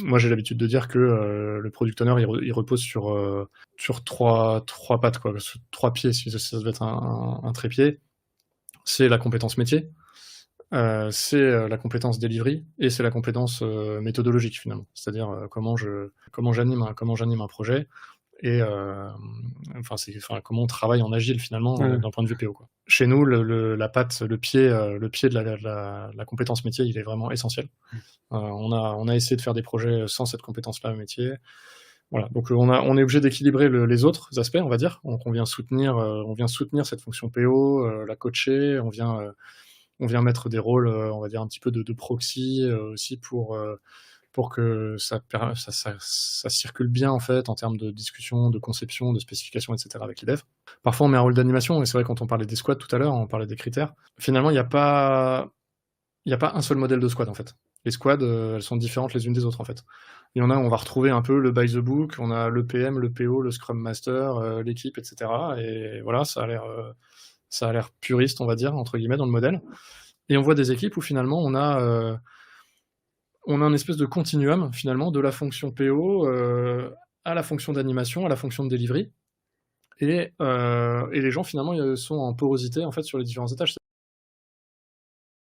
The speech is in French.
moi j'ai l'habitude de dire que le product owner il repose sur trois pattes, quoi, sur trois pieds, si ça devait être un trépied. C'est la compétence métier, c'est la compétence delivery et c'est la compétence méthodologique finalement. C'est-à-dire comment j'anime un projet et comment on travaille en agile finalement Ouais. d'un point de vue PO, quoi. Chez nous, la patte, le pied de la compétence métier, il est vraiment essentiel. On a essayé de faire des projets sans cette compétence-là métier. Voilà, donc on est obligé d'équilibrer les autres aspects, on va dire. Donc on vient soutenir cette fonction PO, la coacher, on vient mettre des rôles, on va dire un petit peu de proxy aussi pour que ça circule bien en fait en termes de discussion, de conception, de spécification, etc. avec les devs. Parfois on met un rôle d'animation, et c'est vrai quand on parlait des squads tout à l'heure, on parlait des critères. Finalement, il n'y a pas un seul modèle de squad en fait. Les squads, elles sont différentes les unes des autres en fait. Il y en a où on va retrouver un peu le by the book, on a le PM, le PO, le Scrum Master, l'équipe, etc. Et voilà, ça a l'air puriste, on va dire, entre guillemets, dans le modèle. Et on voit des équipes où finalement on a un espèce de continuum finalement de la fonction PO à la fonction d'animation, à la fonction de delivery. Et les gens finalement sont en porosité en fait sur les différents étages.